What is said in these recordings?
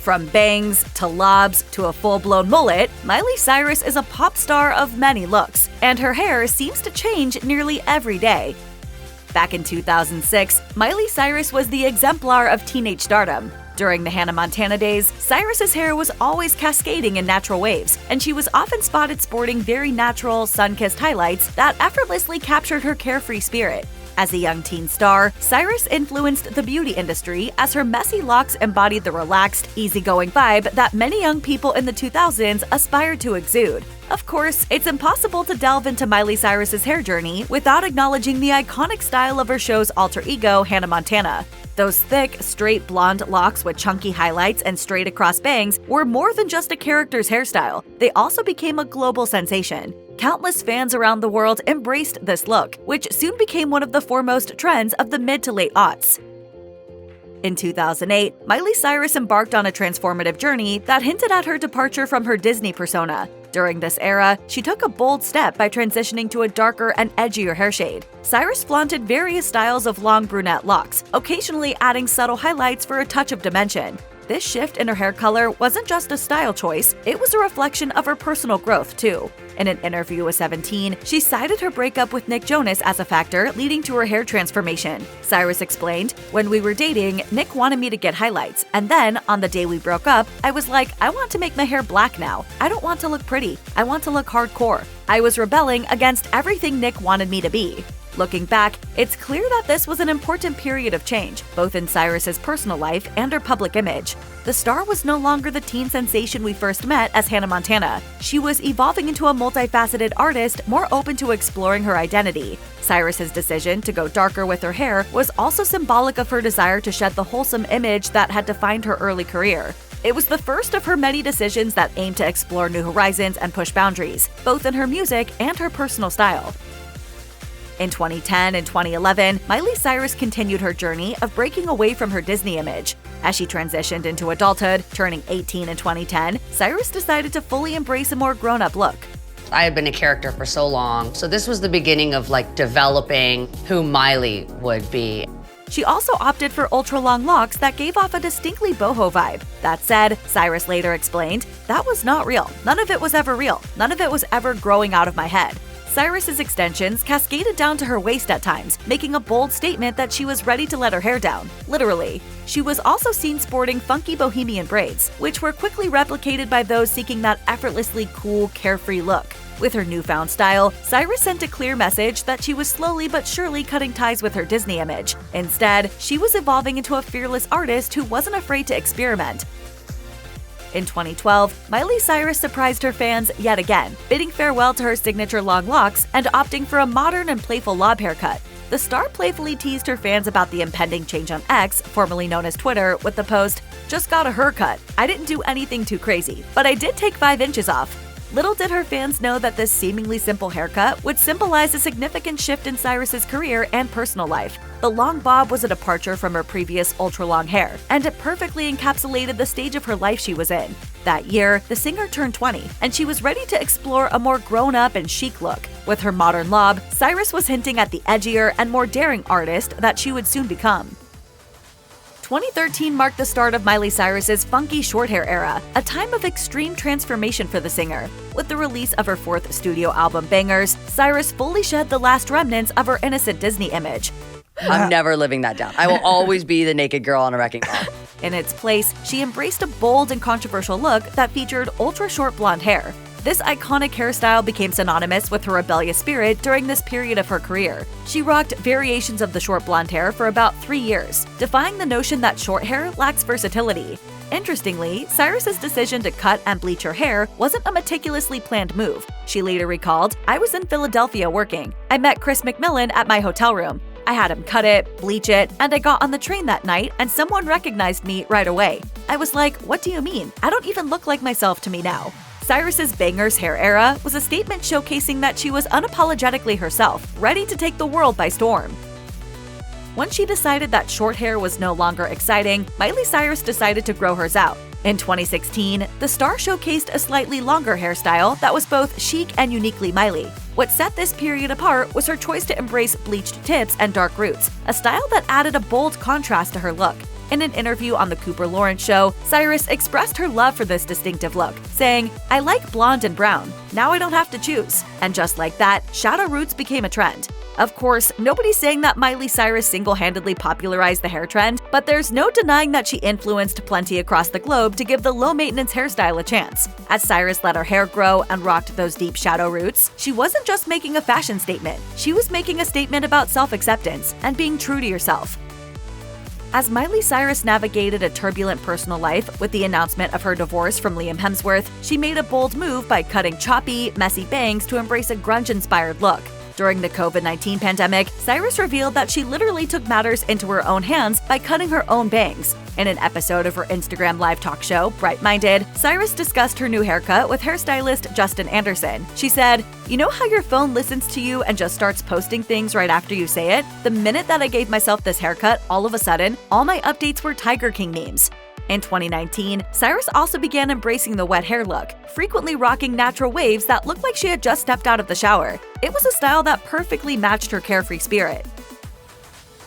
From bangs to lobs to a full-blown mullet, Miley Cyrus is a pop star of many looks, and her hair seems to change nearly every day. Back in 2006, Miley Cyrus was the exemplar of teenage stardom. During the Hannah Montana days, Cyrus's hair was always cascading in natural waves, and she was often spotted sporting very natural, sun-kissed highlights that effortlessly captured her carefree spirit. As a young teen star, Cyrus influenced the beauty industry as her messy locks embodied the relaxed, easygoing vibe that many young people in the 2000s aspired to exude. Of course, it's impossible to delve into Miley Cyrus's hair journey without acknowledging the iconic style of her show's alter ego, Hannah Montana. Those thick, straight blonde locks with chunky highlights and straight-across bangs were more than just a character's hairstyle. They also became a global sensation. Countless fans around the world embraced this look, which soon became one of the foremost trends of the mid to late aughts. In 2008, Miley Cyrus embarked on a transformative journey that hinted at her departure from her Disney persona. During this era, she took a bold step by transitioning to a darker and edgier hair shade. Cyrus flaunted various styles of long brunette locks, occasionally adding subtle highlights for a touch of dimension. This shift in her hair color wasn't just a style choice, it was a reflection of her personal growth, too. In an interview with 17, she cited her breakup with Nick Jonas as a factor leading to her hair transformation. Cyrus explained, "When we were dating, Nick wanted me to get highlights, and then, on the day we broke up, I was like, I want to make my hair black now. I don't want to look pretty. I want to look hardcore. I was rebelling against everything Nick wanted me to be." Looking back, it's clear that this was an important period of change, both in Cyrus's personal life and her public image. The star was no longer the teen sensation we first met as Hannah Montana. She was evolving into a multifaceted artist more open to exploring her identity. Cyrus's decision to go darker with her hair was also symbolic of her desire to shed the wholesome image that had defined her early career. It was the first of her many decisions that aimed to explore new horizons and push boundaries, both in her music and her personal style. In 2010 and 2011, Miley Cyrus continued her journey of breaking away from her Disney image. As she transitioned into adulthood, turning 18 in 2010, Cyrus decided to fully embrace a more grown-up look. I had been a character for so long, so this was the beginning of developing who Miley would be. She also opted for ultra-long locks that gave off a distinctly boho vibe. That said, Cyrus later explained, "That was not real. None of it was ever real. None of it was ever growing out of my head." Cyrus's extensions cascaded down to her waist at times, making a bold statement that she was ready to let her hair down. Literally. She was also seen sporting funky bohemian braids, which were quickly replicated by those seeking that effortlessly cool, carefree look. With her newfound style, Cyrus sent a clear message that she was slowly but surely cutting ties with her Disney image. Instead, she was evolving into a fearless artist who wasn't afraid to experiment. In 2012, Miley Cyrus surprised her fans yet again, bidding farewell to her signature long locks and opting for a modern and playful lob haircut. The star playfully teased her fans about the impending change on X, formerly known as Twitter, with the post, "Just got a haircut. I didn't do anything too crazy, but I did take 5 inches off." Little did her fans know that this seemingly simple haircut would symbolize a significant shift in Cyrus's career and personal life. The long bob was a departure from her previous ultra-long hair, and it perfectly encapsulated the stage of her life she was in. That year, the singer turned 20, and she was ready to explore a more grown-up and chic look. With her modern lob, Cyrus was hinting at the edgier and more daring artist that she would soon become. 2013 marked the start of Miley Cyrus's funky short hair era, a time of extreme transformation for the singer. With the release of her 4th studio album, Bangerz, Cyrus fully shed the last remnants of her innocent Disney image. I'm never living that down. I will always be the naked girl on a wrecking ball. In its place, she embraced a bold and controversial look that featured ultra-short blonde hair. This iconic hairstyle became synonymous with her rebellious spirit during this period of her career. She rocked variations of the short blonde hair for about 3 years, defying the notion that short hair lacks versatility. Interestingly, Cyrus's decision to cut and bleach her hair wasn't a meticulously planned move. She later recalled, "I was in Philadelphia working. I met Chris McMillan at my hotel room. I had him cut it, bleach it, and I got on the train that night and someone recognized me right away. I was like, what do you mean? I don't even look like myself to me now." Cyrus's Bangerz hair era was a statement showcasing that she was unapologetically herself, ready to take the world by storm. Once she decided that short hair was no longer exciting, Miley Cyrus decided to grow hers out. In 2016, the star showcased a slightly longer hairstyle that was both chic and uniquely Miley. What set this period apart was her choice to embrace bleached tips and dark roots, a style that added a bold contrast to her look. In an interview on The Cooper Lawrence Show, Cyrus expressed her love for this distinctive look, saying, "I like blonde and brown. Now I don't have to choose." And just like that, shadow roots became a trend. Of course, nobody's saying that Miley Cyrus single-handedly popularized the hair trend, but there's no denying that she influenced plenty across the globe to give the low-maintenance hairstyle a chance. As Cyrus let her hair grow and rocked those deep shadow roots, she wasn't just making a fashion statement. She was making a statement about self-acceptance and being true to yourself. As Miley Cyrus navigated a turbulent personal life with the announcement of her divorce from Liam Hemsworth, she made a bold move by cutting choppy, messy bangs to embrace a grunge-inspired look. During the COVID-19 pandemic, Cyrus revealed that she literally took matters into her own hands by cutting her own bangs. In an episode of her Instagram live talk show, Bright Minded, Cyrus discussed her new haircut with hairstylist Justin Anderson. She said, "You know how your phone listens to you and just starts posting things right after you say it? The minute that I gave myself this haircut, all of a sudden, all my updates were Tiger King memes." In 2019, Cyrus also began embracing the wet hair look, frequently rocking natural waves that looked like she had just stepped out of the shower. It was a style that perfectly matched her carefree spirit.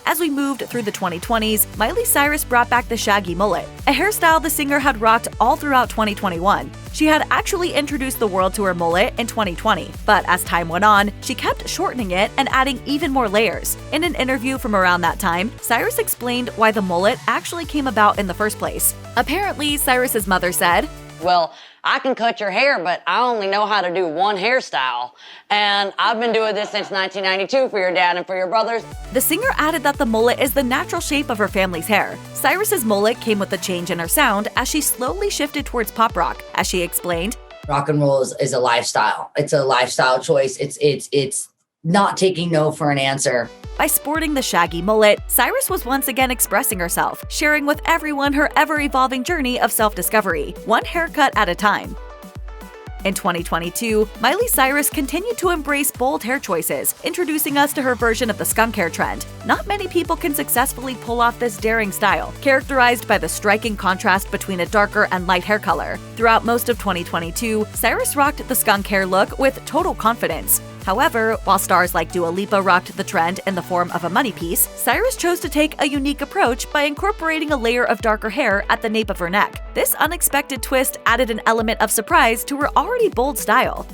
As we moved through the 2020s, Miley Cyrus brought back the Shaggy mullet, a hairstyle the singer had rocked all throughout 2021. She had actually introduced the world to her mullet in 2020, but as time went on, she kept shortening it and adding even more layers. In an interview from around that time, Cyrus explained why the mullet actually came about in the first place. Apparently, Cyrus's mother said, "Well, I can cut your hair, but I only know how to do one hairstyle. And I've been doing this since 1992 for your dad and for your brothers." The singer added that the mullet is the natural shape of her family's hair. Cyrus's mullet came with a change in her sound as she slowly shifted towards pop rock. As she explained, "Rock and roll is a lifestyle. It's a lifestyle choice. It's not taking no for an answer." By sporting the Shaggy mullet, Cyrus was once again expressing herself, sharing with everyone her ever-evolving journey of self-discovery, one haircut at a time. In 2022, Miley Cyrus continued to embrace bold hair choices, introducing us to her version of the skunk hair trend. Not many people can successfully pull off this daring style, characterized by the striking contrast between a darker and light hair color. Throughout most of 2022, Cyrus rocked the skunk hair look with total confidence. However, while stars like Dua Lipa rocked the trend in the form of a money piece, Cyrus chose to take a unique approach by incorporating a layer of darker hair at the nape of her neck. This unexpected twist added an element of surprise to her already bold style.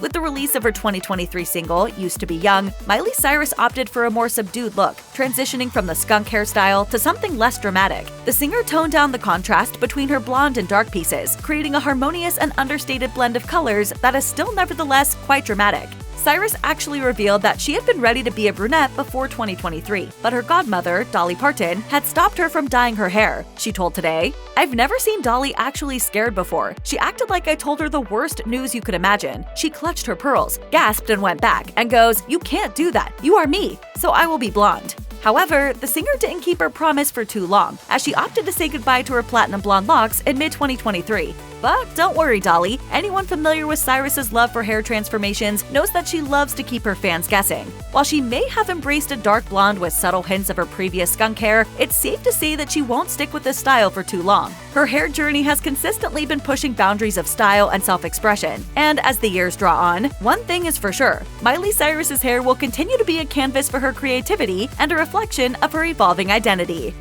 With the release of her 2023 single, Used to Be Young, Miley Cyrus opted for a more subdued look, transitioning from the skunk hairstyle to something less dramatic. The singer toned down the contrast between her blonde and dark pieces, creating a harmonious and understated blend of colors that is still nevertheless quite dramatic. Cyrus actually revealed that she had been ready to be a brunette before 2023, but her godmother, Dolly Parton, had stopped her from dyeing her hair. She told Today, "I've never seen Dolly actually scared before. She acted like I told her the worst news you could imagine. She clutched her pearls, gasped and went back, and goes, 'You can't do that. You are me, so I will be blonde.'" However, the singer didn't keep her promise for too long, as she opted to say goodbye to her platinum blonde locks in mid-2023. But don't worry, Dolly. Anyone familiar with Cyrus's love for hair transformations knows that she loves to keep her fans guessing. While she may have embraced a dark blonde with subtle hints of her previous skunk hair, it's safe to say that she won't stick with this style for too long. Her hair journey has consistently been pushing boundaries of style and self-expression. And as the years draw on, one thing is for sure, Miley Cyrus's hair will continue to be a canvas for her creativity and a reflection of her evolving identity.